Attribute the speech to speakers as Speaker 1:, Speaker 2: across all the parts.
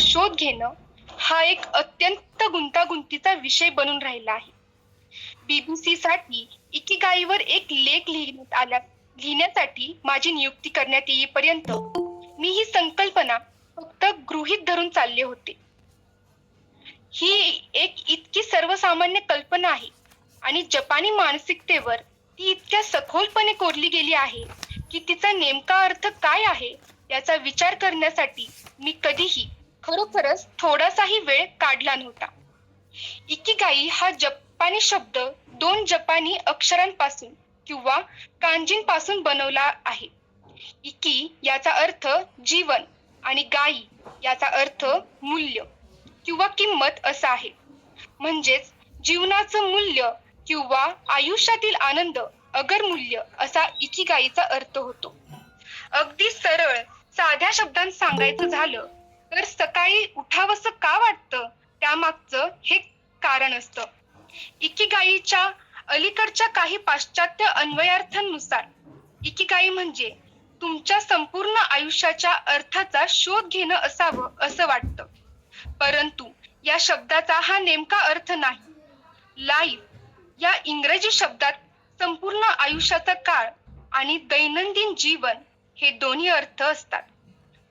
Speaker 1: शोध घेणं हा एक अत्यंत गुंतागुंतीचा विषय बनून राहिला आहे. BBC साठी इकिगाईवर एक लेख लिहिण्यासाठी माझी नियुक्ती करण्यात येईपर्यंत मी ही संकल्पना फक्त गृहीत धरून चालले होते. ही एक इतकी सर्वसामान्य कल्पना आहे आणि जपानी मानसिकतेवर ती इतक्या सखोलपणे कोरली गेली आहे की तिचा नेमका अर्थ काय आहे याचा विचार करण्यासाठी मी कधीही खरोखरच थोडासाही वेळ काढला नव्हता. इकिगाई हा जपानी शब्द दोन जपानी अक्षरांपासून किंवा कांजींपासून बनवला आहे. इकी याचा अर्थ जीवन आणि गाई याचा अर्थ मूल्य किंवा किंमत असा आहे. म्हणजेच जीवनाचं मूल्य किंवा आयुष्यातील आनंद अगर मूल्य असा इकिगाईचा अर्थ होतो. अगदी सरळ साध्या शब्दांत सांगायचं झालं तर सकाळी उठावंसं का वाटतं त्यामागचं हे कारण असतं. इकिगाईच्या अलीकडच्या काही पाश्चात्य अन्वयार्थांनुसार इकिगाई म्हणजे तुमच्या संपूर्ण आयुष्याच्या अर्थाचा शोध घेणं असावं असं वाटतं. परंतु या शब्दाचा हा नेमका अर्थ नाही. लाईफ या इंग्रजी शब्दात संपूर्ण आयुष्याचा काळ आणि दैनंदिन जीवन हे दोन्ही अर्थ असतात.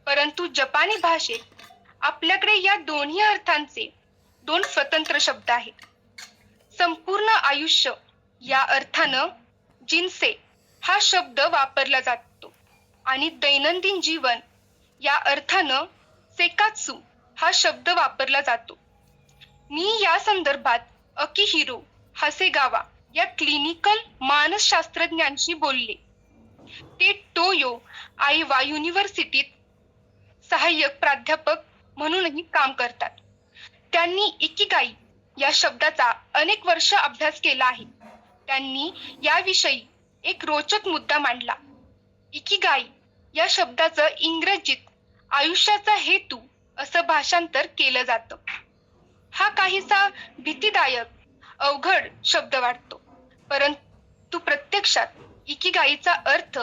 Speaker 1: परंतु जपानी भाषेत आपल्याकडे या दोन्ही अर्थांचे दोन स्वतंत्र शब्द आहेत. संपूर्ण आयुष्य या अर्थानं जिन्से हा शब्द वापरला जातो आणि दैनंदिन जीवन या अर्थानं सेकात्सु हा शब्द वापरला जातो. मी या संदर्भात अकिहिरो हासेगावा या क्लिनिकल मानसशास्त्रज्ञांशी बोलले. ते टोयो आईवा युनिव्हर्सिटीत सहाय्यक प्राध्यापक म्हणूनही काम करतात. त्यांनी इकिगाई या शब्दाचा अनेक वर्ष अभ्यास केला आहे. त्यांनी याविषयी एक रोचक मुद्दा मांडला. इकिगाई या शब्दाचं इंग्रजीत आयुष्याचा हेतू असं भाषांतर केलं जातं. हा काहीसा भीतीदायक अवघड शब्द वाटतो, परंतु प्रत्यक्षात इकिगाईचा अर्थ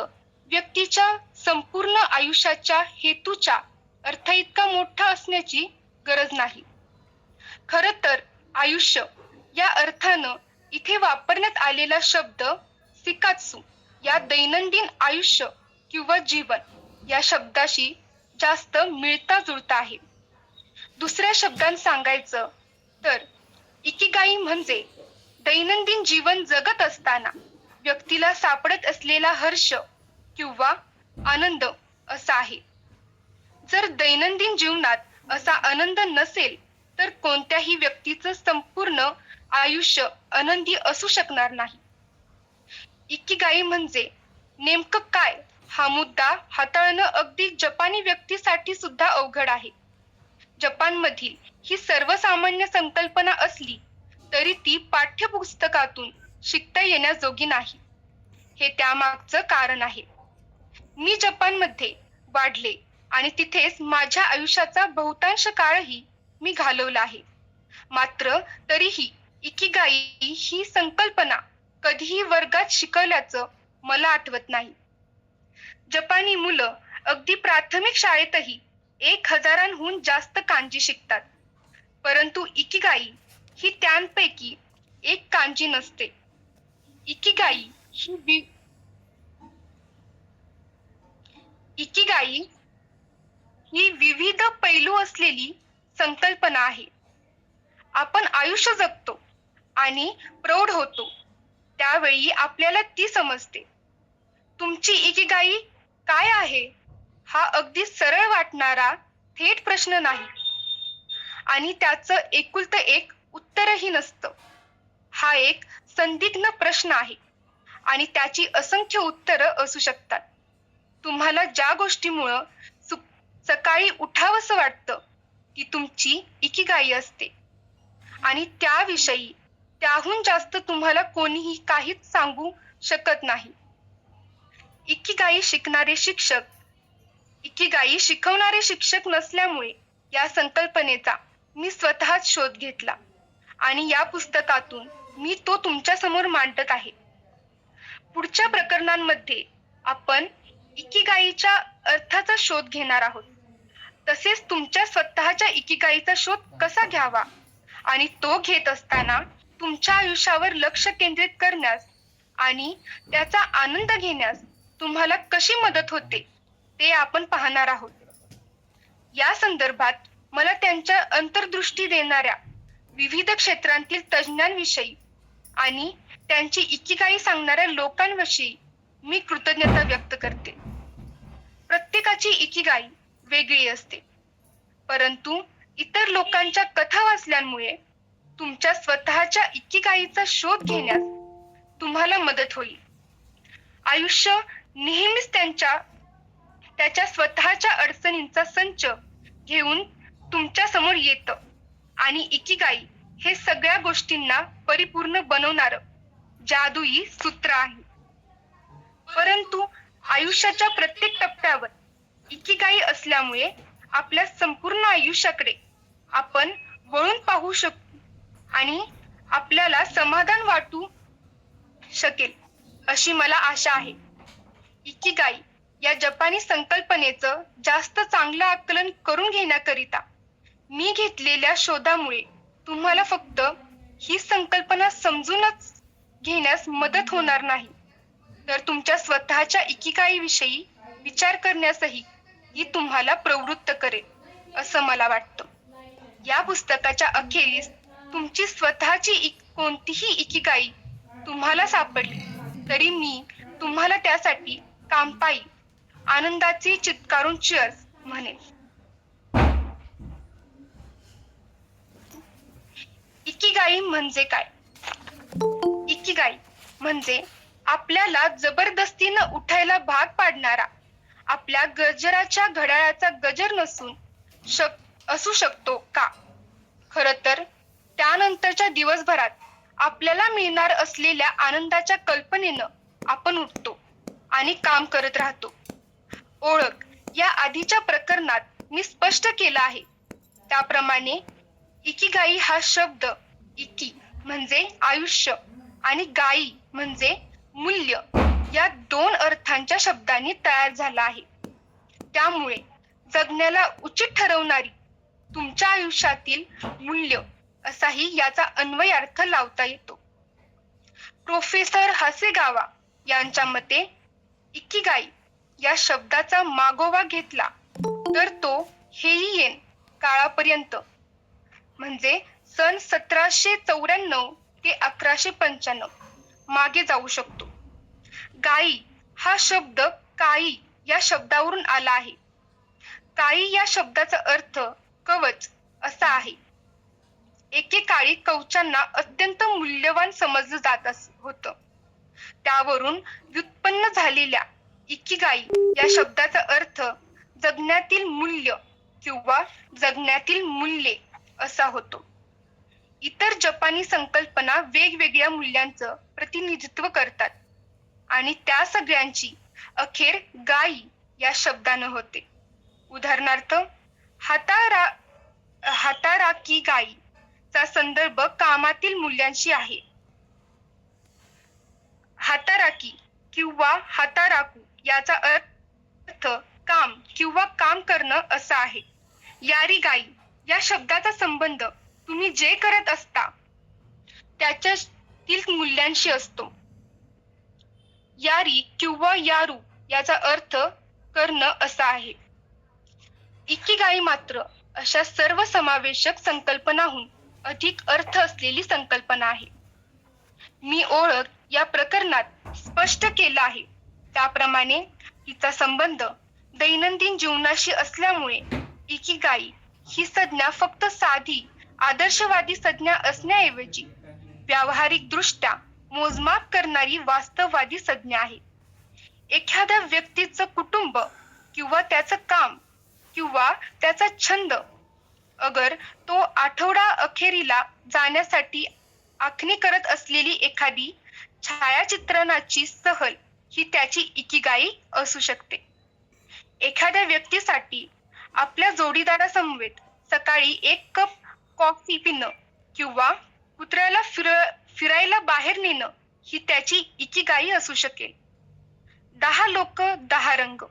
Speaker 1: व्यक्तीच्या संपूर्ण आयुष्याच्या हेतूच्या अर्थइतका मोठा असण्याची गरज नाही. खरं तर आयुष्य या अर्थानं इथे वापरण्यात आलेला शब्द सिकात्सु या दैनंदिन आयुष्य किंवा जीवन या शब्दाशी जास्त मिळता जुळता आहे. दुसऱ्या शब्दांत सांगायचं तर इकिगाई म्हणजे दैनंदिन जीवन जगत असताना व्यक्तीला सापडत असलेला हर्ष किंवा आनंद असा आहे. जर दैनंदिन जीवनात असा आनंद नसेल तर कोणत्याही व्यक्तीचं संपूर्ण आयुष्य आनंदी असू शकणार नाही. इकिगाई म्हणजे नेमकं काय हा मुद्दा हाताळणं अगदी जपानी व्यक्तीसाठी सुद्धा अवघड आहे. जपानमधील ही सर्वसामान्य संकल्पना असली तरी ती पाठ्यपुस्तकातून शिकता येण्याजोगी नाही. हे त्यामागचं कारण आहे. मी जपानमध्ये वाढले आणि तिथेच माझ्या आयुष्याचा बहुतांश काळही मी घालवला आहे. मात्र तरीही इकिगाई ही संकल्पना कधीही वर्गात शिकवल्याचं मला आठवत नाही. जपानी मुलं अगदी प्राथमिक शाळेतही 1000हून जास्त कांजी शिकतात. परंतु इकिगाई ही त्यांपैकी एक कांजी नसते. इकिगाई ही विविध पैलू असलेली संकल्पना आहे. आपण आयुष्य जगतो आणि प्रौढ होतो त्यावेळी आपल्याला ती समजते. तुमची इकिगाई काय आहे हा अगदी सरळ वाटणारा थेट प्रश्न नाही आणि त्याचं एकुलतं एक उत्तरही नसतं. हा एक संदिग्ध प्रश्न आहे आणि त्याची असंख्य उत्तरं असू शकतात. तुम्हाला ज्या गोष्टीमुळं सकाळी उठावंसं वाटतं ती तुमची इकिगाई असते आणि त्याविषयी त्याहून जास्त तुम्हाला कोणीही काहीच सांगू शकत नाही. इकिगाई शिकवणारे शिक्षक नसल्यामुळे या संकल्पनेचा मी स्वतःच शोध घेतला आणि या पुस्तकातून मी तो तुमच्या समोर मांडत आहे. पुढच्या प्रकरणांमध्ये आपण इकिगाईच्या अर्थाचा शोध घेणार आहोत तसेच तुमच्या स्वतःच्या इकिगाईचा शोध कसा घ्यावा आणि तो घेत असताना तुमच्या आयुष्यावर लक्ष केंद्रित करण्यास आणि त्याचा आनंद घेण्यास तुम्हाला कशी मदत होते ते आपण पाहणार आहोत. या संदर्भात मला त्यांच्या अंतर्दृष्टी देणाऱ्या विविध क्षेत्रांतील तज्ज्ञांविषयी आणि त्यांची इकिगाई सांगणाऱ्या लोकांविषयी मी कृतज्ञता व्यक्त करते. प्रत्येकाची इकिगाई वेगळी असते, परंतु इतर लोकांच्या कथा वाचल्यामुळे तुमच्या स्वतःच्या इकिगाईचा शोध घेण्यास तुम्हाला मदत होईल. आयुष्य नेहमीच त्याच्या स्वतःच्या अडचणींचा संच घेऊन तुमच्या समोर येतं आणि इकिगाई हे सगळ्या गोष्टींना परिपूर्ण बनवणारं जादुई सूत्र आहे. परंतु आयुष्याच्या प्रत्येक टप्प्यावर इकिगाई असल्यामुळे आपल्या संपूर्ण आयुष्याकडे आपण वळून पाहू शकतो आणि आपल्याला समाधान वाटू शकेल अशी मला आशा आहे. इकिगाई या जपानी संकल्पनेचं जास्त चांगलं आकलन करून घेण्याकरिता मी घेतलेल्या शोधामुळे तुम्हाला फक्त ही संकल्पना समजूनच घेण्यास मदत होणार नाही, तर तुमच्या स्वतःच्या इकिगाई विषयी विचार करण्यासही ही तुम्हाला प्रवृत्त करेल असं मला वाटतं. या पुस्तकाच्या अखेरीस तुमची स्वतःची कोणतीही इकिगाई तुम्हाला सापडली तरी मी तुम्हाला त्यासाठी कामपाई आनंदाचे चित्कारून चिअर्स म्हणेन. इकिगाई म्हणजे काय? इकिगाई म्हणजे आपल्याला जबरदस्तीनं उठायला भाग पाडणारा, आपल्या गजराच्या घड्याळाचा गजर नसून असू शकतो का? खरं तर त्यानंतरच्या दिवसभरात आपल्याला मिळणार असलेल्या आनंदाच्या कल्पनेनं आपण उठतो आणि काम करत राहतो. ओळख या आधीच्या प्रकरणात मी स्पष्ट केला आहे त्याप्रमाणे इकिगाई हा शब्द इकी म्हणजे आयुष्य आणि गाई म्हणजे मूल्य या दोन अर्थांच्या शब्दांनी तयार झाला आहे. त्यामुळे जगण्याला उचित ठरवणारी तुमच्या आयुष्यातील मूल्य असाही याचा अन्वयार्थ लावता येतो. प्रोफेसर हासेगावा यांच्या मते इकिगाई या शब्दाचा मागोवा घेतला तर तो हेईएन काळापर्यंत म्हणजे सन 1794 ते 1195 मागे जाऊ शकतो. गाई हा शब्द काई या शब्दावरून आला आहे. काई या शब्दाचा अर्थ कवच असा आहे. एकेकाळी कवचांना अत्यंत मूल्यवान समजलं जात होतं. त्यावरून व्युत्पन्न झालेल्या इकिगाई या शब्दाचा अर्थ जगण्यातील मूल्य किंवा जगण्यातील मूल्ये असा होतो. इतर जपानी संकल्पना वेगवेगळ्या मूल्यांचं प्रतिनिधित्व करतात आणि त्या सगळ्यांची अखेर गाई या शब्दानं होते. उदाहरणार्थ हाताराकी गाई चा संदर्भ कामातील मूल्यांशी आहे. हाताराकी किंवा हाताराकू याचा अर्थ काम किंवा काम करणं असा आहे. यारीगाई या शब्दाचा संबंध तुम्ही जे करत असता त्याच्यातील मूल्यांशी असतो. यारी किंवा यारू याचा अर्थ करणं असा आहे. इकिगाई मात्र अशा सर्व समावेशक संकल्पनाहून अधिक अर्थ असलेली संकल्पना आहे. मी ओळख या प्रकरणात स्पष्ट केला आहे त्याप्रमाणे तिचा संबंध दैनंदिन जीवनाशी असल्यामुळे इकिगाई ही संज्ञा फक्त साधी आदर्शवादी संज्ञा असण्याऐवजी व्यावहारिक दृष्ट्या मोजमाप करणारी वास्तववादी संज्ञा आहे. एखाद्या व्यक्तीचं कुटुंब किंवा त्याचं काम किंवा त्याचा छंद अगर तो आठवडा अखेरीला जाण्यासाठी आखणी करत असलेली एखादी छायाचित्रणाची सहल ही त्याची इकिगाई असू शकते. एखाद्या व्यक्तीसाठी आपल्या जोडीदारासमवेत सकाळी 1 कप कॉफी पिणं किंवा कुत्र्याला फिरायला बाहेर नेणं ही त्याची इकिगाई असू शकेल. 10 लोक 10 रंग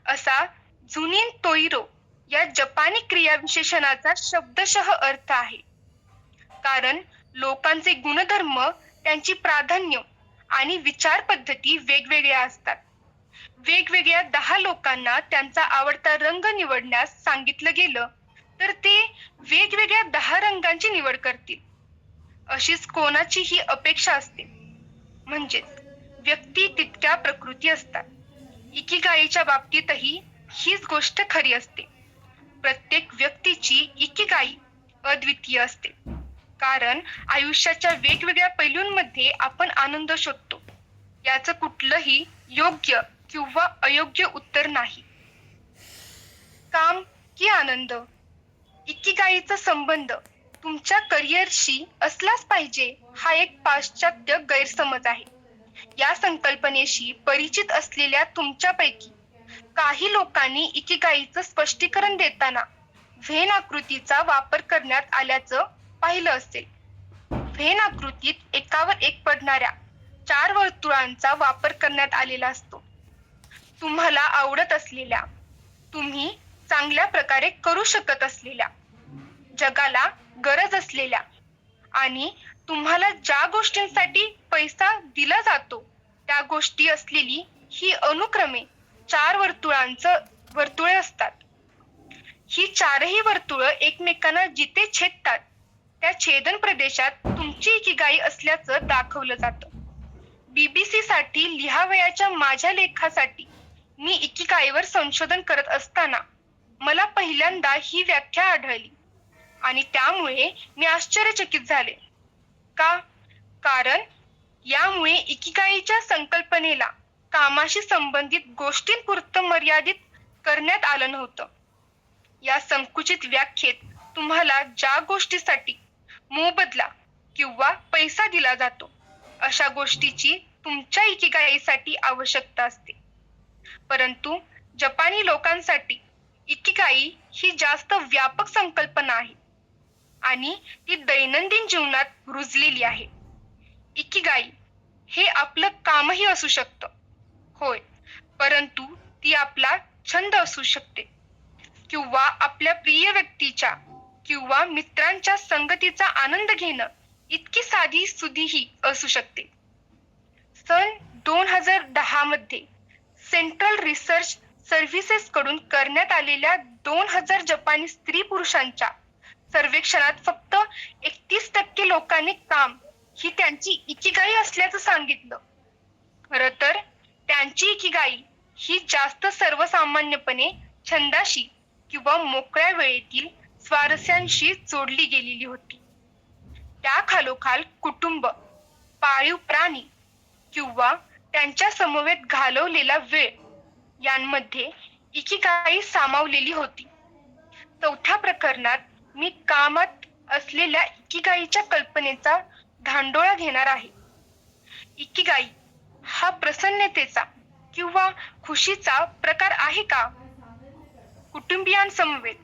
Speaker 1: असा जुनिन तोइरो या जपानी क्रियाविशेषणाचा शब्दशः अर्थ आहे. कारण लोकांचे गुणधर्म, त्यांची प्राधान्य आणि विचार पद्धती वेगवेगळ्या असतात. वेगवेगळ्या 10 लोकांना त्यांचा आवडता रंग निवडण्यास सांगितलं गेलं, तर ते वेगवेगळ्या 10 रंगांची निवड करतील. अशीच कोणाचीही अपेक्षा असते. म्हणजेच व्यक्ती तितक्या प्रकृती असतात. इकिगाईच्या बाबतीतही हीच गोष्ट खरी असते. प्रत्येक व्यक्तीची इकिगाई अद्वितीय असते. कारण आयुष्याच्या वेगवेगळ्या पैलूंमध्ये आपण आनंद शोधतो. याचं कुठलंही योग्य किंवा अयोग्य उत्तर नाही. काम की आनंद? इकिगाईचा संबंध तुमच्या करिअरशी असलाच पाहिजे हा एक पाश्चात्य गैरसमज आहे. या संकल्पनेशी परिचित असलेल्या तुमच्यापैकी काही लोकांनी इकिगाईचं स्पष्टीकरण देताना व्हेन आकृतीचा वापर करण्यात आल्याचं पाहिलं असेल. व्हेन आकृतीत एकावर एक पडणाऱ्या 4 वर्तुळांचा वापर करण्यात आलेला असतो. तुम्हाला आवडत असलेल्या, तुम्ही चांगल्या प्रकारे करू शकत असलेल्या, जगाला गरज असलेल्या आणि तुम्हाला ज्या गोष्टींसाठी पैसा दिला जातो त्या गोष्टी असलेली ही अनुक्रमे 4 वर्तुळे असतात. ही 4ही वर्तुळं एकमेकांना जिथे छेदतात त्या छेदन प्रदेशात तुमची इकिगाई असल्याचं दाखवलं जातं. BBC साठी लिहावयाच्या माझ्या लेखासाठी मी इकिगाईवर संशोधन करत असताना मला पहिल्यांदा ही व्याख्या आढळली आणि त्यामुळे मी आश्चर्यचकित झाले. का? कारण यामुळे इकिगाईच्या संकल्पनेला कामाशी संबंधित गोष्टींपुरतं मर्यादित करण्यात आलं नव्हतं. या संकुचित व्याख्येत तुम्हाला ज्या गोष्टीसाठी मोबदला किंवा पैसा दिला जातो अशा गोष्टीची तुमच्या इकिगाईसाठी आवश्यकता असते. परंतु जपानी लोकांसाठी इकिगाई ही जास्त व्यापक संकल्पना आहे आणि ती दैनंदिन जीवनात रुजलेली आहे. इकिगाई हे आपलं कामही असू शकतं. होय, परंतु ती आपला छंद असू शकते किंवा आपल्या प्रिय व्यक्तीच्या किंवा मित्रांच्या संगतीचा आनंद घेणं इतकी साधी सुधीही असू शकते. सन 2010 मध्ये सेंट्रल रिसर्च सर्व्हिसेस कडून करण्यात आलेल्या 2000 जपानी स्त्री पुरुषांच्या सर्वेक्षणात फक्त 31% लोकांनी काम ही त्यांची इकिगाई असल्याचं सांगितलं. खरं तर त्यांची इकिगाई ही जास्त सर्वसामान्यपणे छंदाशी किंवा मोकळ्या वेळेतील स्वारस्यांशी जोडली गेलेली होती. त्या खालोखाल कुटुंब, पाळीव प्राणी किंवा त्यांच्या समवेत घालवलेला वेळ यांमध्ये इकिगाई सामावलेली होती. चौथ्या प्रकरणात मी कामात असलेल्या इकिगाईच्या कल्पनेचा धांडोळा घेणार आहे. इकिगाई हा प्रसन्नतेचा किंवा खुशीचा प्रकार आहे का? कुटुंबियांसमवेत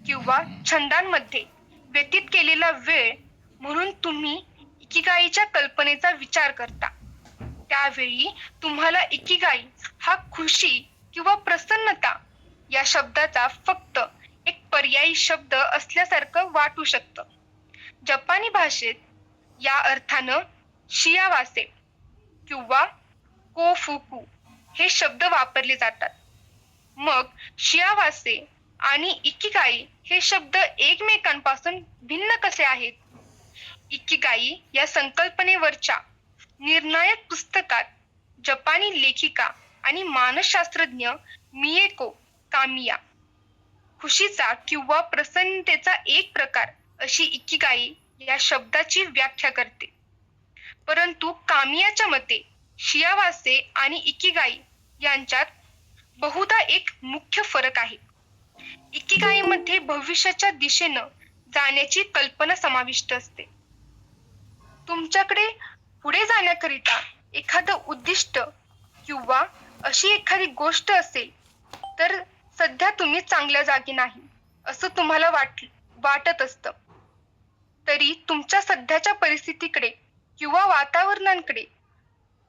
Speaker 1: किंवा छंदांमध्ये व्यतीत केलेला वेळ म्हणून तुम्ही इकिगाईच्या कल्पनेचा विचार करता. त्यावेळी तुम्हाला इकिगाई हा खुशी किंवा प्रसन्नता या शब्दाचा फक्त एक पर्यायी शब्द असल्यासारखं वाटू शकतं. जपानी भाषेत या अर्थानं शियावासे किंवा कोफुकू हे शब्द वापरले जातात. मग शियावासे आणि इकिगाई हे शब्द एकमेकांपासून भिन्न कसे आहेत? इकिगाई या संकल्पनेवरच्या निर्णायक पुस्तकात जपानी लेखिका आणि मानसशास्त्रज्ञ मिएको कामिया खुशीचा किंवा प्रसन्नतेचा एक प्रकार अशी इकिगाई या शब्दाची व्याख्या करते. परंतु कामियाच्या मते शियावासे आणि इकिगाई यांच्यात बहुधा एक मुख्य फरक आहे. इकिगाईमध्ये भविष्याच्या दिशेनं जाण्याची कल्पना समाविष्ट असते. तुमच्याकडे पुढे जाण्याकरिता एखादं उद्दिष्ट किंवा अशी एखादी गोष्ट असेल तर सध्या तुम्ही चांगल्या जागी नाही असं तुम्हाला वाटत असतं. तरी तुमच्या सध्याच्या परिस्थितीकडे किंवा वातावरणाकडे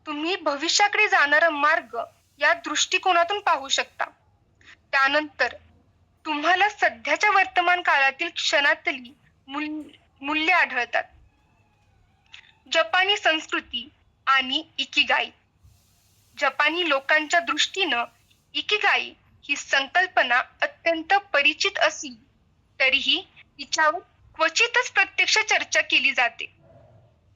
Speaker 1: तुम्ही भविष्याकडे जाणारा मार्ग या दृष्टिकोनातून पाहू शकता. त्यानंतर तुम्हाला सध्याच्या वर्तमान काळातील क्षणातली मूल्य आढळतात. जपानी संस्कृती आणि इकिगाई. जपानी लोकांच्या दृष्टीनं इकिगाई ही संकल्पना अत्यंत परिचित असली तरीही तिच्यावर क्वचितच प्रत्यक्ष चर्चा केली जाते.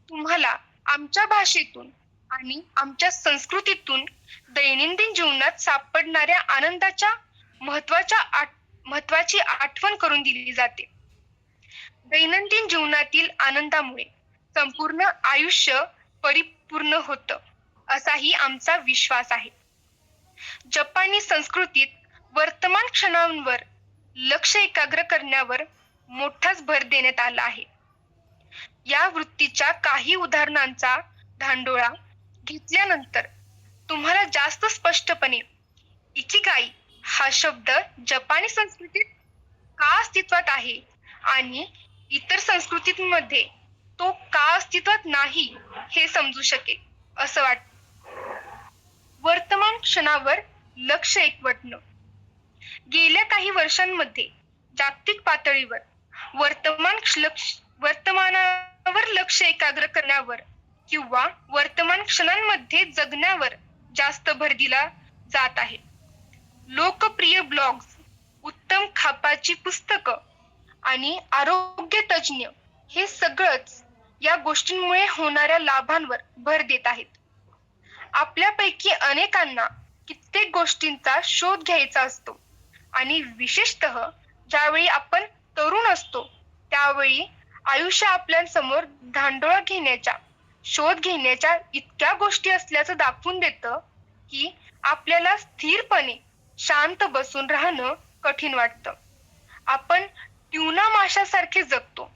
Speaker 1: तुम्हाला आमच्या भाषेतून आणि आमच्या संस्कृतीतून दैनंदिन जीवनात सापडणाऱ्या आनंदाच्या महत्वाची आठवण करून दिली जाते. दैनंदिन जीवनातील आनंदामुळे संपूर्ण आयुष्य परिपूर्ण होतं, असाही आमचा विश्वास आहे. जपानी संस्कृतीत वर्तमान क्षणांवर लक्ष एकाग्र करण्यावर मोठाच भर देण्यात आला आहे. या वृत्तीच्या काही उदाहरणांचा धांडोळा घेतल्यानंतर तुम्हाला जास्त स्पष्टपणे इकिगाई हा शब्द जपानी संस्कृतीत का अस्तित्वात आहे आणि इतर संस्कृतींमध्ये तो का अस्तित्वात नाही हे समजू शकेल असं वाटतं. वर्तमान क्षणावर लक्ष एकवटणं. गेल्या काही वर्षांमध्ये जागतिक पातळीवर वर्तमानावर लक्ष एकाग्र करण्यावर किंवा वर्तमान क्षणांमध्ये जगण्यावर जास्त भर दिला जात आहे. लोकप्रिय ब्लॉग्स, उत्तम खापाची पुस्तकं आणि आरोग्य तज्ज्ञ हे सगळंच या गोष्टींमुळे होणाऱ्या लाभांवर भर देत आहेत. आपल्यापैकी अनेकांना कित्येक गोष्टींचा शोध घ्यायचा असतो आणि विशेषतः ज्यावेळी आपण तरुण असतो त्यावेळी आयुष्य आपल्यासमोर धांडोळा घेण्याच्या, शोध घेण्याच्या इतक्या गोष्टी असल्याचं दाखवून देतं की आपल्याला स्थिरपणे शांत बसून राहणं कठीण वाटतं. आपण ट्यूना माशासारखे जगतो.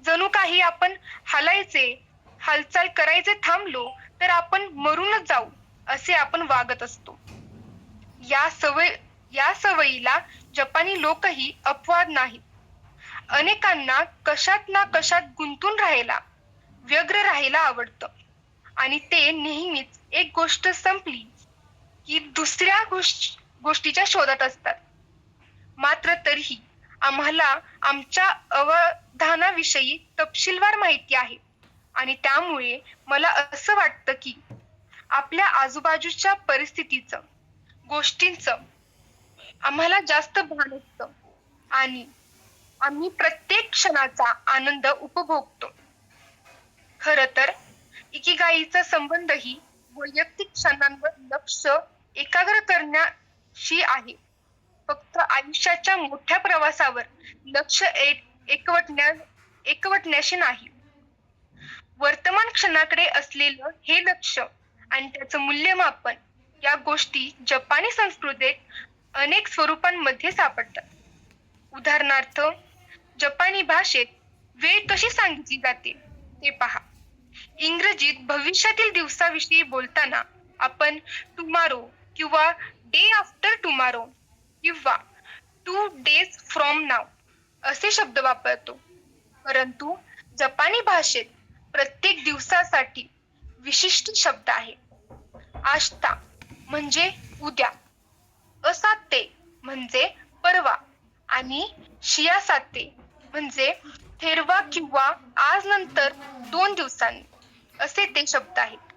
Speaker 1: जणू काही आपण हालचाल करायचे थांबलो तर आपण मरूनच जाऊ असे आपण वागत असतो. या सवयीला जपानी लोकही अपवाद नाहीत. अनेकांना कशात ना कशात गुंतून व्यग्र राहायला आवडतं आणि ते नेहमीच एक गोष्ट संपली की दुसऱ्या गोष्टीच्या शोधात असतात. मात्र तरीही आम्हाला आमच्या अवधानाविषयी तपशीलवार माहिती आहे आणि त्यामुळे मला असं वाटतं की आपल्या आजूबाजूच्या परिस्थितीचं, गोष्टींचं आम्हाला जास्त भान असतं आणि आम्ही प्रत्येक क्षणाचा आनंद उपभोगतो. खरं तर इकिगाईचा संबंधही वैयक्तिक क्षणांवर लक्ष एकाग्र करण्याशी आहे. फक्त आयुष्याच्या मोठ्या प्रवासावर लक्ष एकवटण्याशी नाही. वर्तमान क्षणाकडे असलेलं हे लक्ष आणि त्याचं मूल्यमापन या गोष्टी जपानी संस्कृतीत अनेक स्वरूपांमध्ये सापडतात. उदाहरणार्थ, जपानी भाषेत वेळ कशी सांगितली जाते ते पहा. इंग्रजीत भविष्यातील दिवसाविषयी बोलताना आपण टुमारो किंवा डे आफ्टर टुमारो किंवा 2 days फ्रॉम नाव असे शब्द वापरतो. परंतु जपानी भाषेत प्रत्येक दिवसासाठी विशिष्ट शब्द आहे. आष्ता म्हणजे उद्या, असाते म्हणजे परवा आणि शियासाते म्हणजे थेरवा किंवा आज नंतर 2 दिवसांनी असे ते शब्द आहेत.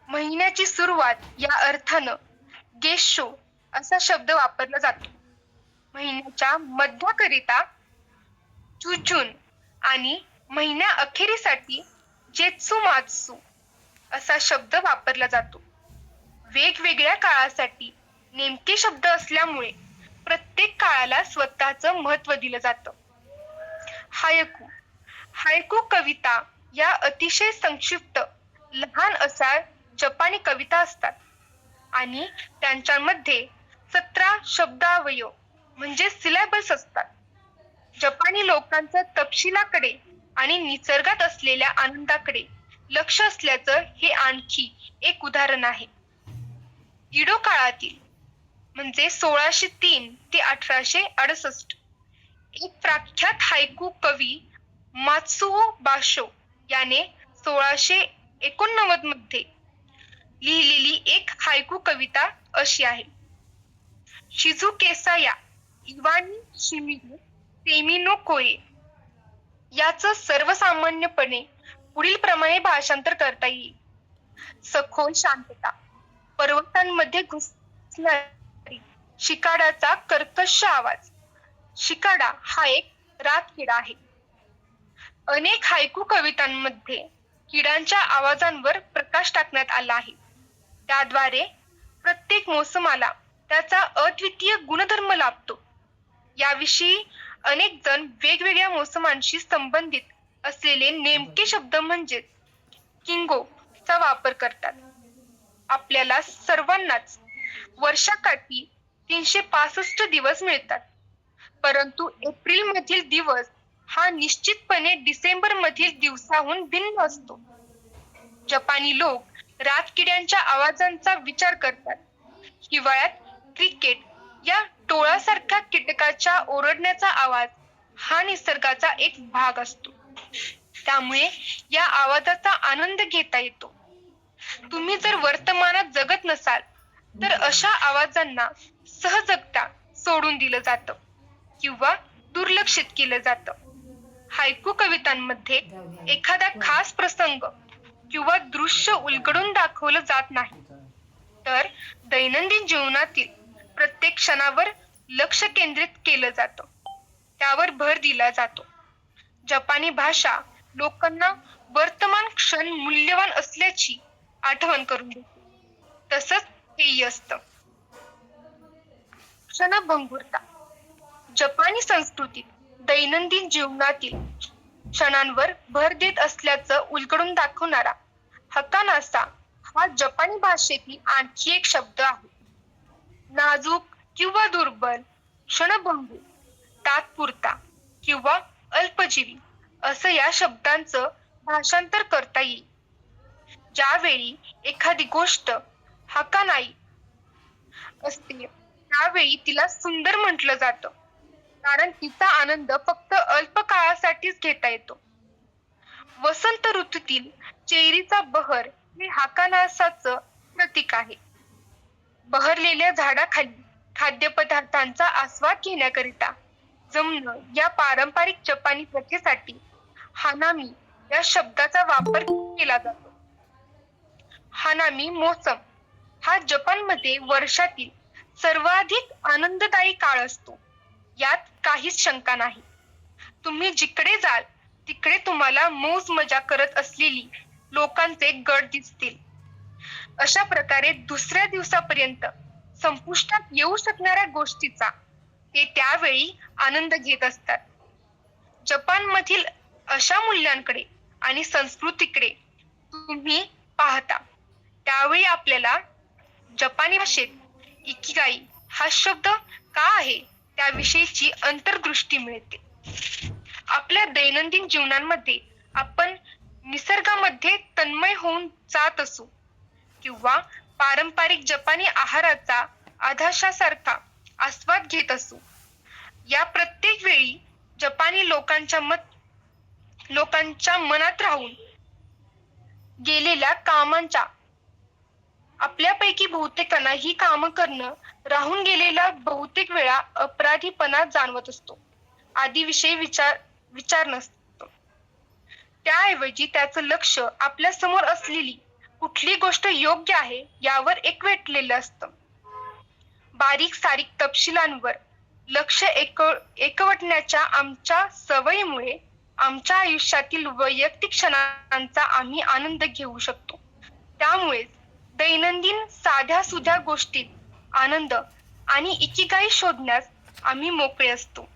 Speaker 1: महिन्याची सुरुवात या अर्थानं गेशो असा शब्द वापरला जातो. महिन्याच्या मध्याकरिता चुचुन आणि महिन्या अखेरीसाठी जेत्सुमात्सु असा शब्द वापरला जातो. वेगवेगळ्या काळासाठी नेमके शब्द असल्यामुळे प्रत्येक काळाला स्वतःचं महत्त्व दिलं जातं. हायकू कविता या अतिशय संक्षिप्त लहान अशा जपानी कविता असतात आणि त्यांच्यामध्ये 17 शब्दावयव म्हणजे सिलॅबल्स असतात. जपानी लोकांचं तपशिलाकडे आणि निसर्गात असलेल्या आनंदाकडे लक्ष असल्याचं हे आणखी एक उदाहरण आहे. इडो काळातील म्हणजे 1603 ते 1868 एक प्रख्यात हायकू कवी मात्सुओ बाशो याने 1689 मध्ये लिहिलेली एक हायकू कविता अशी आहे. शिझुकेसाया इवानी शिमिरो सेमिनो कोए याचं सर्वसामान्यपणे पुढील प्रमाणे भाषांतर करता येईल. सखोल शांतता, पर्वतांमध्ये घुसणारी शिकाडाचा कर्कश आवाज. शिकाडा हा एक रातकिडा आहे. अनेक हायकू कवितांमध्ये किड्यांच्या आवाजांवर प्रकाश टाकण्यात आला आहे. त्याद्वारे प्रत्येक मोसमाला त्याचा अद्वितीय गुणधर्म लाभतो. याविषयी अनेक जण वेगवेगळ्या मोसमांशी संबंधित असलेले नेमके शब्द म्हणजे किंगो चा वापर करतात. आपल्याला सर्वांनाच वर्षाकाठी 365 दिवस मिळतात, परंतु एप्रिल मधील दिवस हा निश्चितपणे डिसेंबर मधील दिवसाहून भिन्न असतो. जपानी लोक रातकिड्यांच्या आवाजांचा विचार करतात. हिवाळ्यात क्रिकेट या टोळासारख्या कीटकाच्या ओरडण्याचा आवाज हा निसर्गाचा एक भाग असतो. त्यामुळे या आवाजाचा आनंद घेता येतो. तुम्ही जर वर्तमानात जगत नसाल तर अशा आवाजांना सहजगता सोडून दिलं जातं किंवा दुर्लक्षित केलं जातं. हायकू कवितांमध्ये एखादा खास प्रसंग किंवा दृश्य उलगडून दाखवलं जात नाही, तर दैनंदिन जीवनातील प्रत्येक क्षणावर लक्ष केंद्रित केलं जातं, त्यावर भर दिला जातो. जपानी भाषा लोकांना वर्तमान क्षण मूल्यवान असल्याची आठवण करून देते. तसंच हेही असतं. क्षणभंगुरता, जपानी संस्कृतीत दैनंदिन जीवनातील क्षणांवर भर देत असल्याचं उलगडून दाखवणारा हकानासा हा जपानी भाषेतील आणखी एक शब्द आहे. नाजूक किंवा दुर्बल, क्षणभंगूर, तात्पुरता किंवा अल्पजीवी असं या शब्दांचं भाषांतर करता येईल. ज्यावेळी एखादी गोष्ट हकानाई असते त्यावेळी तिला सुंदर म्हटलं जातं, कारण तिचा आनंद फक्त अल्प काळासाठीच घेता येतो. वसंत ऋतूतील चेरीचा बहर हे हाकानासाचं प्रतीक आहे. बहरलेल्या झाडाखाली खाद्यपदार्थांचा आस्वाद घेण्याकरिता जमणं या पारंपरिक जपानी प्रथेसाठी हानामी या शब्दाचा वापर केला जातो. हानामी मोसम हा जपानमध्ये वर्षातील सर्वाधिक आनंददायी काळ असतो. यात काहीच शंका नाही. तुम्ही जिकडे जाल तिकडे तुम्हाला मौज मजा करत असलेली लोकांचे गट दिसतील. अशा प्रकारे दुसऱ्या दिवसापर्यंत संपुष्टात येऊ शकणाऱ्या गोष्टीचा ते त्यावेळी आनंद घेत असतात. जपानमधील अशा मूल्यांकडे आणि संस्कृतीकडे तुम्ही पाहता त्यावेळी आपल्याला जपानी भाषेत इकिगाई हा शब्द का आहे त्याविषयीची अंतर्दृष्टी मिळते. आपल्या दैनंदिन जीवनामध्ये आपण निसर्गामध्ये तन्मय होऊन जात असू किंवा पारंपरिक जपानी आहाराचा आधाशासारखा आस्वाद घेत असू, या प्रत्येक वेळी जपानी लोकांच्या मनात राहून गेलेल्या कामांच्या आपल्यापैकी बहुतेकांना ही कामं करणं राहून गेलेला बहुतेक वेळा अपराधीपणा जाणवत असतो. आदीविषयी विचार नसतो. त्याऐवजी त्याचं लक्ष आपल्या समोर असलेली कुठली गोष्ट योग्य आहे यावर एकवटलेलं असतं. बारीक सारीक तपशिलांवर लक्ष एकवटण्याच्या आमच्या सवयीमुळे आमच्या आयुष्यातील वैयक्तिक क्षणांचा आम्ही आनंद घेऊ शकतो. त्यामुळेच दैनंदिन साध्या सुध्या गोष्टीत आनंद आणि इकिगाई शोधण्यास आम्ही मोकळे असतो.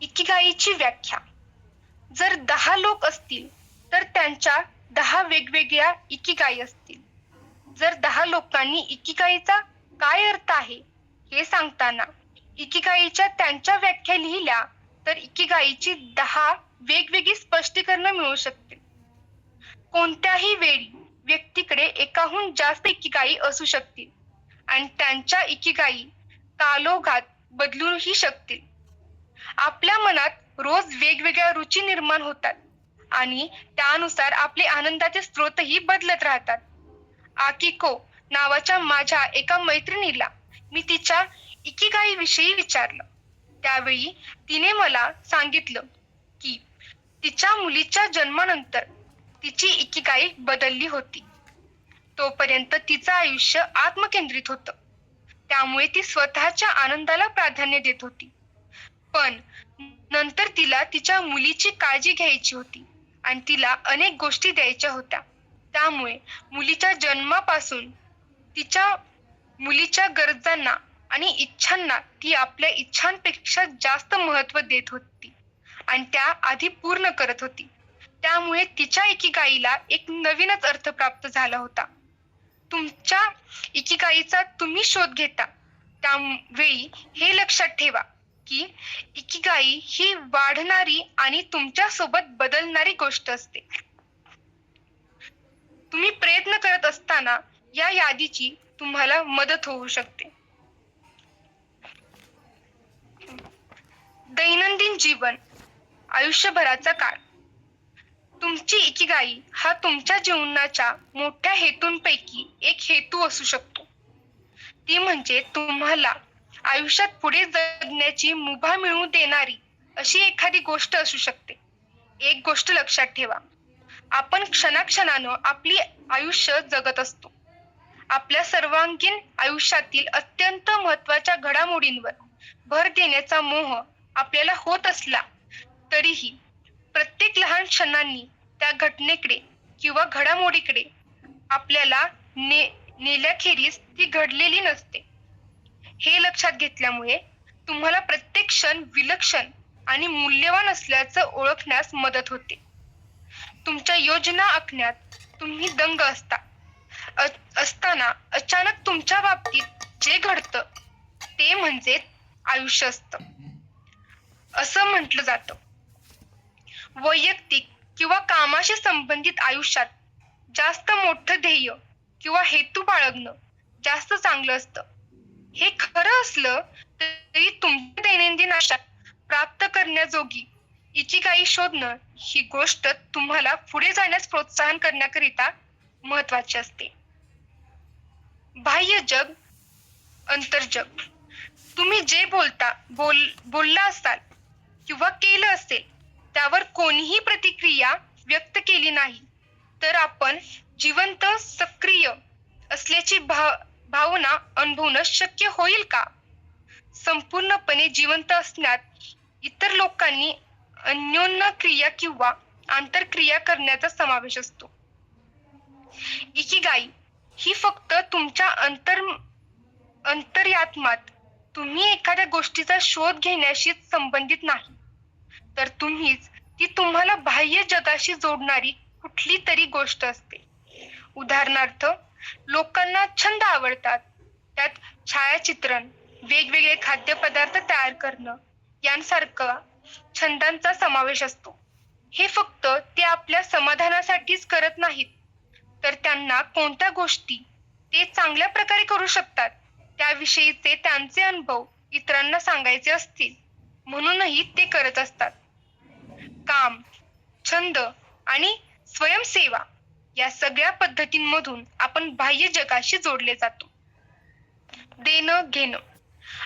Speaker 1: इकिगाईची व्याख्या. जर 10 लोक असतील तर त्यांच्या 10 वेगवेगळ्या इकिगाई असतील. जर 10 लोकांनी इकिगाईचा काय अर्थ आहे हे सांगताना इकिगाईच्या त्यांच्या व्याख्या लिहिल्या तर इकिगाईची 10 वेगवेगळी स्पष्टीकरणं मिळू शकतील. कोणत्याही वेळी व्यक्तीकडे एकाहून जास्त इकिगाई असू शकतील आणि त्यांच्या इकिगाई कालोघात बदलूही शकतील. आपल्या मनात रोज वेगवेगळ्या रुची निर्माण होतात आणि त्यानुसार आपले आनंदाचे स्रोतही बदलत राहतात. आकिको नावाच्या माझ्या एका मैत्रिणीला मी तिच्या इकिगाई विषयी विचारलं. त्यावेळी तिने मला सांगितलं की तिच्या मुलीच्या जन्मानंतर तिची इकिगाई बदलली होती. तोपर्यंत तिचं आयुष्य आत्मकेंद्रित होतं. त्यामुळे ती स्वतःच्या आनंदाला प्राधान्य देत होती. पण नंतर तिला तिच्या मुलीची काळजी घ्यायची होती आणि तिला अनेक गोष्टी द्यायच्या होत्या. त्यामुळे मुलीच्या जन्मापासून तिच्या मुलीच्या गरजांना आणि इच्छांना ती आपल्या इच्छांपेक्षा जास्त महत्त्व देत होती आणि त्या आधी पूर्ण करत होती. त्यामुळे तिच्या इकिगाईला एक नवीनच अर्थ प्राप्त झाला होता. तुमच्या इकिगाईचा तुम्ही शोध घेता त्यावेळी हे लक्षात ठेवा की इकिगाई ही वाढणारी आणि तुमच्या सोबत बदलणारी गोष्ट असते. तुम्ही प्रयत्न करत असताना या यादीची तुम्हाला मदत होऊ शकते. दैनंदिन जीवन, आयुष्यभराचा काळ. तुमची इकिगाई हा तुमच्या जीवनाच्या मोठ्या हेतूंपैकी एक हेतू असू शकतो. ती म्हणजे तुम्हाला आयुष्यात पुढे जगण्याची मुभा मिळवून देणारी अशी एखादी गोष्ट असू शकते. एक गोष्ट लक्षात ठेवा, आपण क्षणाक्षणानं आपली आयुष्य जगत असतो. आपल्या सर्वांगीण आयुष्यातील अत्यंत महत्त्वाच्या घडामोडींवर भर देण्याचा मोह आपल्याला होत असला तरीही प्रत्येक लहान क्षणांनी त्या घटनेकडे किंवा घडामोडीकडे आपल्याला नेल्याखेरीज ती घडलेली नसते. हे लक्षात घेतल्यामुळे तुम्हाला प्रत्येक क्षण विलक्षण आणि मूल्यवान असल्याचं ओळखण्यास मदत होते. तुमच्या योजना आखण्यात तुम्ही दंग असताना अचानक तुमच्या बाबतीत जे घडतं ते म्हणजे आयुष्य असतं असं म्हटलं जातं. वैयक्तिक किंवा कामाशी संबंधित आयुष्यात जास्त मोठं ध्येय किंवा हेतू बाळगणं जास्त चांगलं असतं. हे खरं असलं तरी तुमच्या दैनंदिन आयुष्यात प्राप्त करण्याजोगी इकिगाई शोधणं ही गोष्ट तुम्हाला पुढे जाण्यास प्रोत्साहन करण्याकरिता महत्वाची असते. बाह्य जग, अंतर्जग. तुम्ही जे बोलला असाल किंवा केलं असेल त्यावर कोणीही प्रतिक्रिया व्यक्त केली नाही तर आपण जिवंत सक्रिय असल्याची भावना अनुभवणं शक्य होईल का? संपूर्णपणे जिवंत असण्यात इतर लोकांनी अन्योन्य क्रिया किंवा आंतरक्रिया करण्याचा समावेश असतो. इकिगाई ही फक्त तुमच्या अंतर्यात्मात तुम्ही एखाद्या गोष्टीचा शोध घेण्याशी संबंधित नाही, तर तुम्हीच ती तुम्हाला बाह्य जगाशी जोडणारी कुठली तरी गोष्ट असते. उदाहरणार्थ, लोकांना छंद आवडतात, त्यात छायाचित्रण, वेगवेगळे खाद्यपदार्थ तयार करणं यांसारखा छंदांचा समावेश असतो. हे फक्त ते आपल्या समाधानासाठीच करत नाहीत, तर त्यांना कोणत्या गोष्टी ते चांगल्या प्रकारे करू शकतात त्याविषयीचे त्यांचे अनुभव इतरांना सांगायचे असतील म्हणूनही ते करत असतात. काम, छंद आणि स्वयंसेवा या सगळ्या पद्धतींमधून आपण बाह्य जगाशी जोडले जातो. देणं घेणं.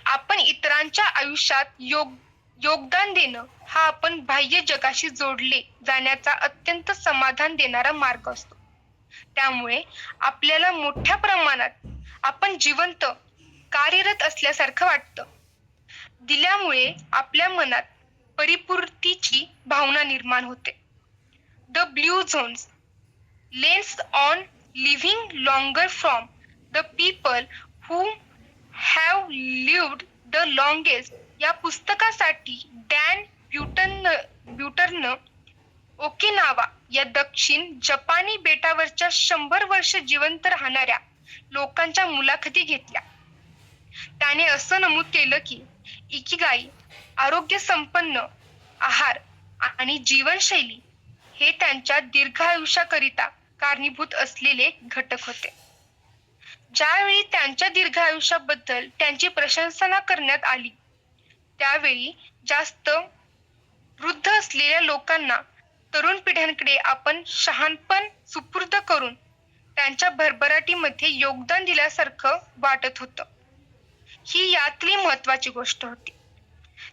Speaker 1: आपण इतरांच्या आयुष्यात योगदान देणं हा आपण बाह्य जगाशी जोडले जाण्याचा अत्यंत समाधान देणारा मार्ग असतो. त्यामुळे आपल्याला मोठ्या प्रमाणात आपण जिवंत, कार्यरत असल्यासारखं वाटतं. दिल्यामुळे आपल्या मनात परिपूर्तीची भावना निर्माण होते. The blue zones, lens on living longer from the people who have lived the longest या पुस्तकासाठी डॅन ब्युटरनं ओकिनावा या दक्षिण जपानी बेटावरच्या 100 वर्ष जिवंत राहणाऱ्या लोकांच्या मुलाखती घेतल्या. त्याने असं नमूद केलं की इकिगाई, आरोग्य संपन्न आहार आणि जीवनशैली हे त्यांच्या दीर्घायुष्याकरिता कारणीभूत असलेले घटक होते. ज्यावेळी त्यांच्या दीर्घायुष्याबद्दल त्यांची प्रशंसा करण्यात आली त्यावेळी जास्त वृद्ध असलेल्या लोकांना तरुण पिढ्यांकडे आपण शहाणपण सुपूर्द करून त्यांच्या भरभराटीमध्ये योगदान दिल्यासारखं वाटत होतं. ही यातली महत्वाची गोष्ट होती.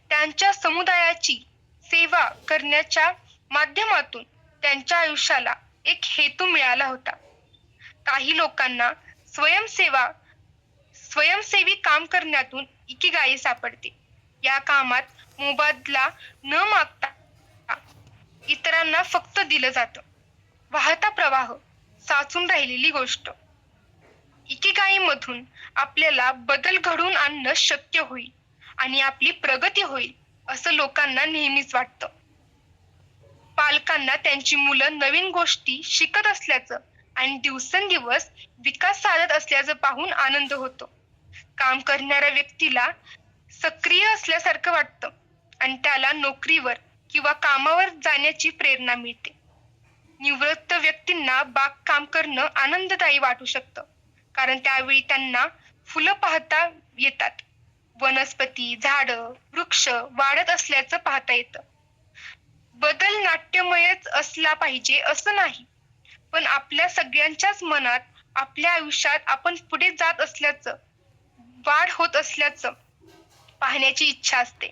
Speaker 1: त्यांच्या समुदायाची सेवा करण्याच्या माध्यमातून त्यांच्या आयुष्याला एक हेतू मिळाला होता. काही लोकांना स्वयंसेवी काम करण्यातून इकिगाई सापडते. या कामात मोबदला न मागता इतरांना फक्त दिलं जातं. वाहता प्रवाह, साचून राहिलेली गोष्ट. इकिगाईमधून आपल्याला बदल घडवून आणणं शक्य होईल आणि आपली प्रगती होईल असं लोकांना नेहमीच वाटतं. पालकांना त्यांची मुलं नवीन गोष्टी शिकत असल्याचं आणि दिवसेंदिवस विकास साधत असल्याचं पाहून आनंद होतो. काम करणाऱ्या व्यक्तीला सक्रिय असल्यासारखं वाटतं आणि त्याला नोकरीवर किंवा कामावर जाण्याची प्रेरणा मिळते. निवृत्त व्यक्तींना बागकाम करणं आनंददायी वाटू शकतं, कारण त्यावेळी त्यांना फुलं पाहता येतात, वनस्पती, झाडं, वृक्ष वाढत असल्याचं पाहता येतं. बदल नाट्यमयच असला पाहिजे असं नाही, पण आपल्या सगळ्यांच्याच मनात आपल्या आयुष्यात आपण पुढे जात असल्याचं, वाढ होत असल्याचं पाहण्याची इच्छा असते.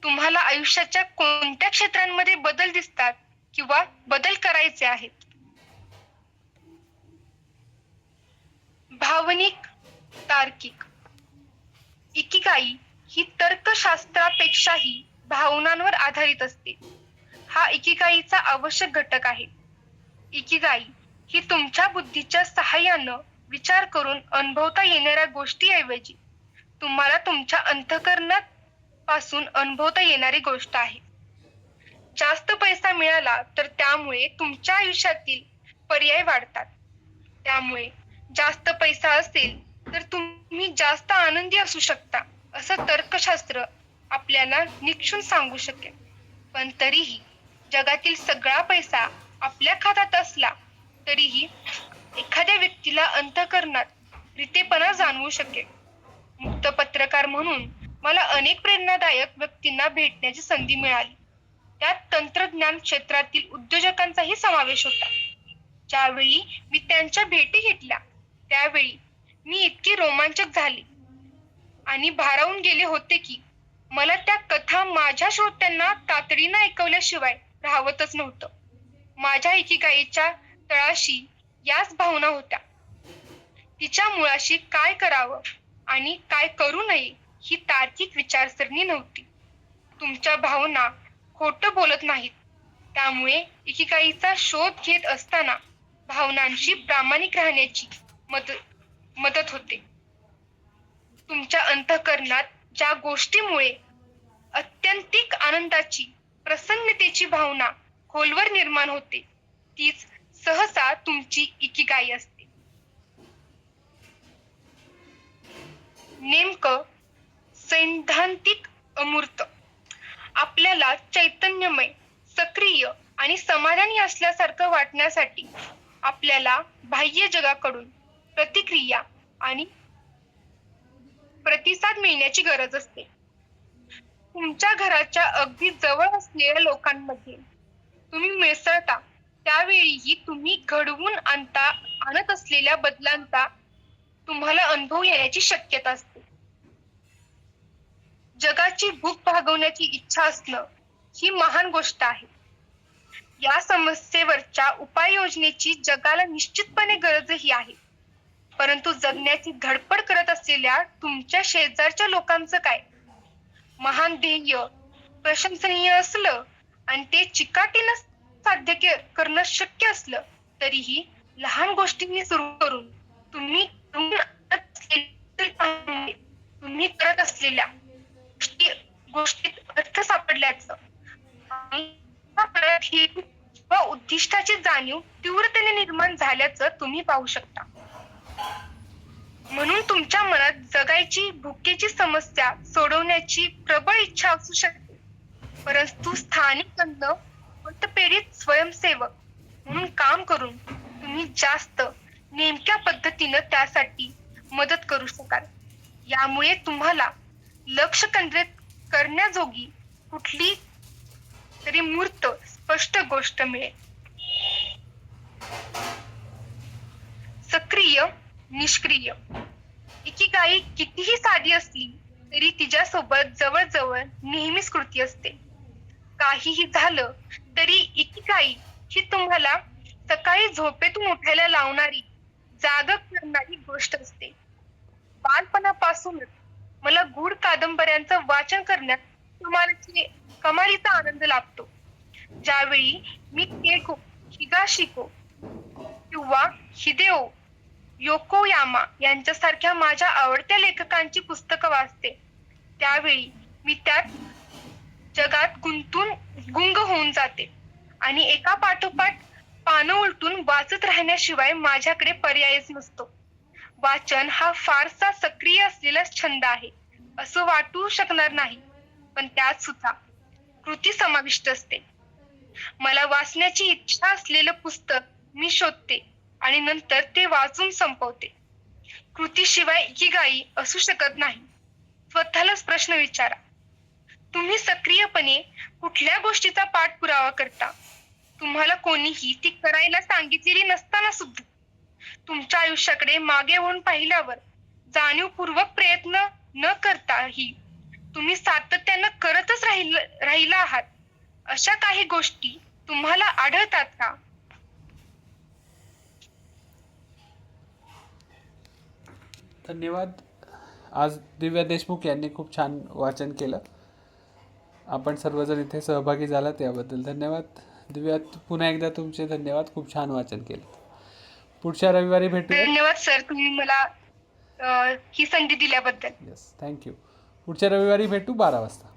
Speaker 1: तुम्हाला आयुष्याच्या कोणत्या क्षेत्रांमध्ये बदल दिसतात किंवा बदल करायचे आहेत? भावनिक, तार्किक. इकिगाई ही तर्कशास्त्रापेक्षाही भावनांवर आधारित असते. हा इकिगाईचा आवश्यक घटक आहे. इकिगाई ही तुमच्या बुद्धीच्या सहाय्यानं विचार करून अनुभवता येणाऱ्या गोष्टीऐवजी तुम्हाला तुमच्या अंतःकरणात पासून अनुभवता येणारी गोष्ट आहे. जास्त पैसा मिळाला तर त्यामुळे तुमच्या आयुष्यातील पर्याय वाढतात. त्यामुळे जास्त पैसा असेल तर तुम्ही जास्त आनंदी असू शकता असं तर्कशास्त्र आपल्याला निक्षून सांगू शकेल. पण तरीही जगातील सगळा पैसा आपल्या खात्यात असला तरीही एखाद्या व्यक्तीला अंतःकरणात रितेपणा जाणवू शकेल. मुक्त पत्रकार म्हणून मला अनेक प्रेरणादायक व्यक्तींना भेटण्याची संधी मिळाली. त्यात तंत्रज्ञान क्षेत्रातील उद्योजकांचाही समावेश होता. ज्यावेळी मी त्यांच्या भेटी घेतल्या त्यावेळी मी इतकी रोमांचक झाले आणि भारावून गेले होते की मला त्या कथा माझ्या श्रोत्यांना तातडीनं ऐकवल्याशिवाय राहवतच नव्हतं. माझ्या इकिगाईच्या तळाशी याच भावना होत्या. तिच्या मुळाशी काय करावं आणि काय करू नये ही तार्किक विचारसरणी नव्हती. तुमच्या भावना खोटं बोलत नाहीत. त्यामुळे इकिगाईचा शोध घेत असताना भावनांशी प्रामाणिक राहण्याची मदत होते. तुमच्या अंतःकरणात ज्या गोष्टीमुळे अत्यंतिक आनंदाची, प्रसन्नतेची भावना खोलवर निर्माण होते तीच सहसा तुमची इकिगाई असते. नेमकं सैद्धांतिक अमूर्त. आपल्याला चैतन्यमय, सक्रिय आणि समाधानी असल्यासारखं वाटण्यासाठी आपल्याला बाह्य जगाकडून प्रतिक्रिया आणि प्रतिसाद मिळण्याची गरज असते. तुमच्या घराच्या अगदी जवळ असलेल्या लोकांमध्ये तुम्ही मिसळता त्यावेळीही तुम्ही घडवून आणत असलेल्या बदलांचा तुम्हाला अनुभव येण्याची शक्यता असते. जगाची भूक भागवण्याची इच्छा असणं ही महान गोष्ट आहे. या समस्येवरच्या उपाययोजनेची जगाला निश्चितपणे गरजही आहे. परंतु जगण्याची धडपड करत असलेल्या तुमच्या शेजारच्या लोकांचं काय? महान ध्येय प्रशंसनीय असलं आणि ते चिकाटीनं साध्य करणं शक्य असलं तरीही लहान गोष्टींनी सुरू करून तुम्ही करत असलेल्या गोष्टीत अर्थ सापडल्याचं व उद्दिष्टाची जाणीव तीव्रतेने निर्माण झाल्याचं तुम्ही पाहू शकता. म्हणून तुमच्या मनात जगायची भुकेची समस्या सोडवण्याची प्रबळ इच्छा असू शकते, परंतु स्थानिक अन्न मतपेढीत स्वयंसेवक म्हणून काम करून तुम्ही जास्त नेमक्या पद्धतीनं त्यासाठी मदत करू शकाल. यामुळे तुम्हाला लक्ष केंद्रित करण्याजोगी कुठली तरी मूर्त स्पष्ट गोष्ट मिळेल. सक्रिय, निष्क्रिय. इकिगाई कितीही साधी असली तरी तिच्यासोबत जवळजवळ नेहमीच कृती असते. काहीही झालं तरी इकिगाई ही तुम्हाला सकाळी झोपेतून उठायला लावणारी, जाग करणारी गोष्ट असते. बालपणापासूनच मला गूढ कादंबऱ्यांचं वाचन करण्यात कमालीचा आनंद लाभतो. ज्यावेळी मी केगो, हिगाशिको किंवा हिदेओ योकोयामा यांच्यासारख्या माझ्या आवडत्या लेखकांची पुस्तकं वाचते, त्यावेळी मी त्यात जगात गुंतून गुंग होऊन जाते आणि एका पाठोपाठ पानं उलटून वाचत राहण्याशिवाय माझ्याकडे पर्यायच नसतो. वाचन हा फारसा सक्रिय असलेला छंद आहे असं वाटू शकणार नाही, पण त्यात सुद्धा कृती समाविष्ट असते. मला वाचण्याची इच्छा असलेलं पुस्तक मी शोधते आणि नंतर ते वाचून संपवते. कृतीशिवाय इकिगाई असू शकत नाही. स्वतःलाच प्रश्न विचारा, तुम्ही सक्रियपणे कुठल्या गोष्टीचा पाठपुरावा करता? तुम्हाला कोणीही ती करायला सांगितलेली नसताना सुद्धा तुमच्या आयुष्याकडे मागे वळून पाहिल्यावर जाणीवपूर्वक प्रयत्न न करताही तुम्ही सातत्यानं करतच राहिला आहात, अशा काही गोष्टी तुम्हाला आढळतात का?
Speaker 2: धन्यवाद. आज दिव्या देशमुख यांनी खूप छान वाचन केलं. आपण सर्वजण इथे सहभागी झालात याबद्दल धन्यवाद. दिव्या, पुन्हा एकदा तुमचे धन्यवाद. खूप छान वाचन केलं. पुढच्या रविवारी भेटूया.
Speaker 1: धन्यवाद सर, तुम्ही मला ही संधी दिल्याबद्दल.
Speaker 2: Yes, thank you. पुढच्या रविवारी भेटू 12 वाजता.